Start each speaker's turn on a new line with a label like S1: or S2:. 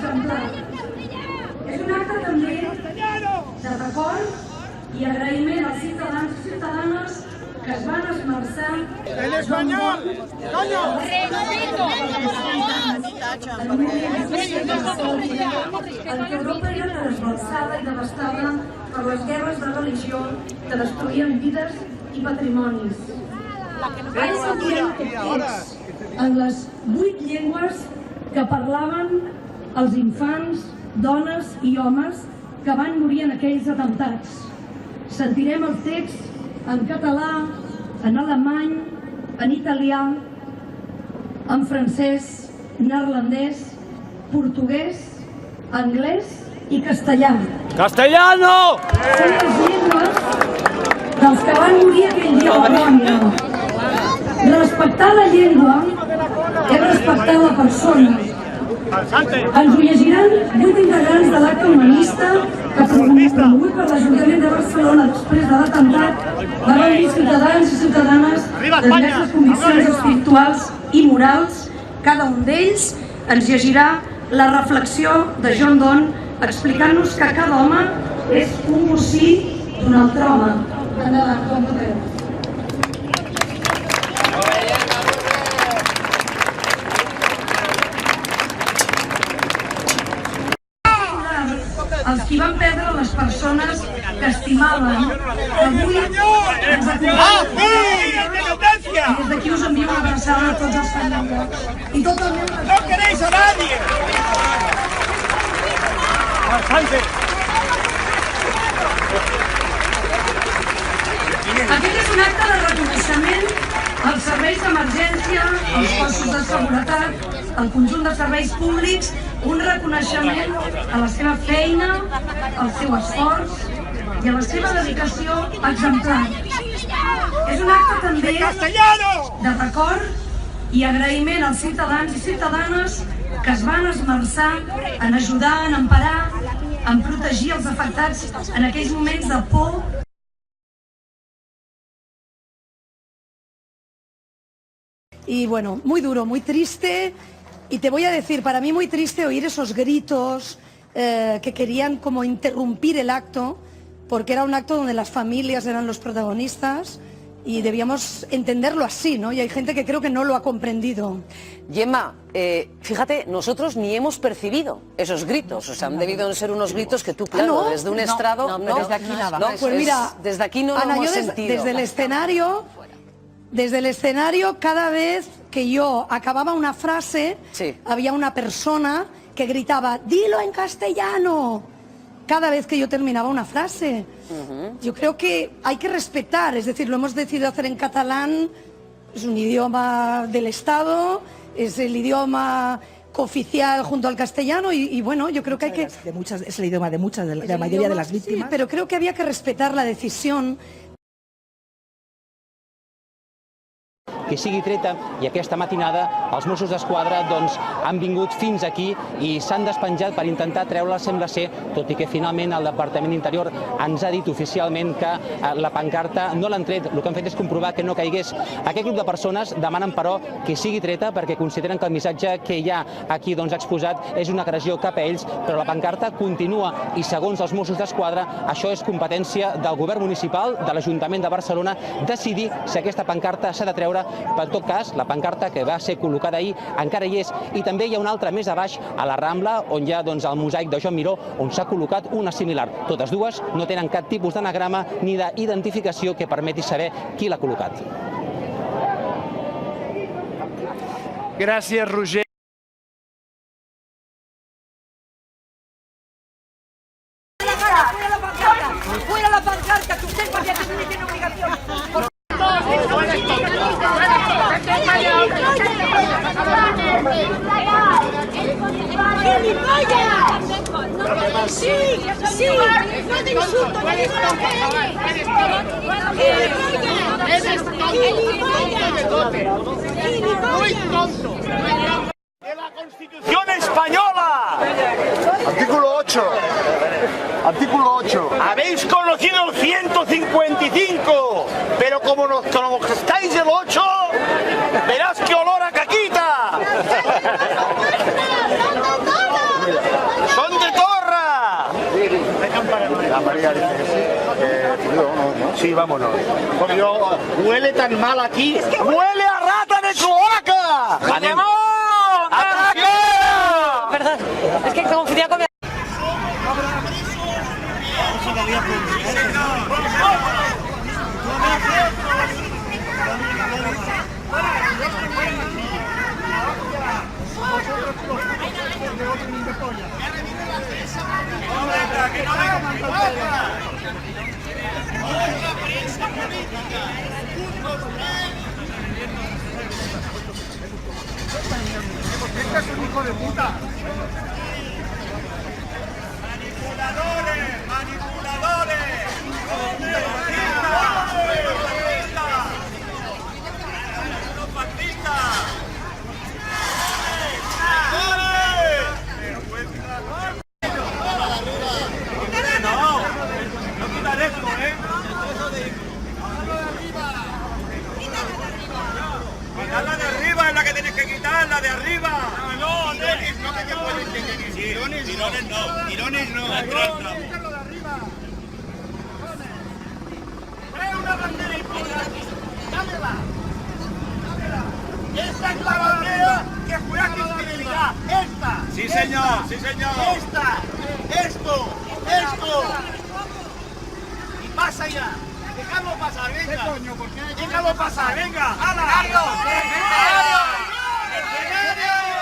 S1: exemplar. És un acte també de record i agraïment als ciutadans i ciutadanes que es van esmerçar
S2: en espanyol, coño!
S1: En què Europa era trasbalsada i devastada per les guerres de religió que destruïen vides i patrimonis. Vaig sentir aquest text en les 8 llengües que parlaven els infants, dones i homes que van morir en aquells atemptats. Sentirem el text en català, en alemany, en italià, en francès, neerlandès, portuguès, anglès i castellà.
S3: ¡Castellano!
S1: Són les llengües dels que van morir aquell dia a Valònia. Respectar la llengua és respectar la persona. Ens ho llegiran 8 integrants de l'acte humanista que promogut per l'Ajuntament de Barcelona després de l'atemptat va reunir ciutadans i ciutadanes de diverses conviccions espirituals i morals. Cada un d'ells ens llegirà la reflexió de John Donne explicant-nos que cada home és un bocí d'un altre home. Endavant, com podeu. Els qui van perdre les persones que estimaven, que avui ens acompanyen. I des d'aquí us envio una abraçada a tots els que han llocs. I tot el meu respecte.
S2: ¡No queréis a nadie!
S1: Aquest és un acte de reconeixement als serveis d'emergència, als cossos de seguretat, al conjunt de serveis públics, un reconeixement a la seva feina, al seu esforç i a la seva dedicació exemplar. És un acte també de record i agraïment als ciutadans i ciutadanes que es van esmerçar en ajudar, en emparar, en protegir els afectats en aquells moments de por.
S4: Y bueno, muy duro, muy triste, y te voy a decir, para mí muy triste oír esos gritos que querían como interrumpir el acto, porque era un acto donde las familias eran los protagonistas y debíamos entenderlo así, ¿no? Y hay gente que creo que no lo ha comprendido.
S5: Gemma, fíjate, nosotros ni hemos percibido esos gritos, o sea, han debido ser unos gritos que tú, claro, desde un estrado...
S4: No, desde aquí nada.
S5: No,
S4: pues mira,
S5: desde aquí no
S4: Ana,
S5: lo hemos
S4: yo
S5: sentido.
S4: Desde el escenario, cada vez que yo acababa una frase,
S5: sí,
S4: había una persona que gritaba, dilo en castellano, cada vez que yo terminaba una frase. Yo creo que hay que respetar, es decir, lo hemos decidido hacer en catalán, es un idioma del Estado, es el idioma cooficial junto al castellano y bueno, yo creo que hay que...
S6: Es el idioma de muchas, de la mayoría de las víctimas.
S4: Sí, pero creo que había que respetar la decisión.
S7: Que sigui treta, i aquesta matinada els Mossos d'Esquadra han vingut fins aquí i s'han despenjat per intentar treure-la, sembla ser, tot i que finalment el Departament d'Interior ens ha dit oficialment que la pancarta no l'han tret. El que han fet és comprovar que no caigués. Aquest grup de persones demanen, però, que sigui treta perquè consideren que el missatge que hi ha aquí exposat és una agressió cap a ells, però la pancarta continua i, segons els Mossos d'Esquadra, això és competència del govern municipal, de l'Ajuntament de Barcelona, decidir si aquesta pancarta s'ha de treure. Per tot cas, la pancarta que va ser col·locada ahir encara hi és, i també hi ha una altra més a baix, a la Rambla, on hi ha el mosaic de Joan Miró, on s'ha col·locat una similar. Totes dues no tenen cap tipus d'anagrama ni d'identificació que permeti saber qui l'ha col·locat.
S2: Gràcies, Roger.
S8: ¡Fuera la pancarta! ¡Que usted para que tiene obligación! ¡Sí! ¡Sí! ¡No te insulto! ¡No digo la
S2: ¡De la Constitución Española!
S9: Artículo 8. Artículo 8.
S2: Habéis conocido el 155, pero como nos estáis el 8, verás que olor a caquita. Sí, vámonos. Porque yo, huele tan mal aquí. ¡Huele a rata de cloaca!
S5: ¡Vamos! Perdón, es que confundía con mi...
S2: ¡Este es un hijo de puta! ¡Manipuladores! ¡Manipuladores! La de arriba es la que tienes que quitar, la de arriba. No, tirones no, que te pueden tener. Tirones no, tirones no. Quítalo de arriba. Trae una bandera y dámela. Esta es la bandera que fue a cristianidad. Esta. Sí, señor, sí, señor. Esta. Esto. Y pasa ya. Déjalo pasar, venga. ¿Qué coño? ¿Por qué? Déjalo pasar, venga. ¡Hala! ¡Carlos! ¡El escenario!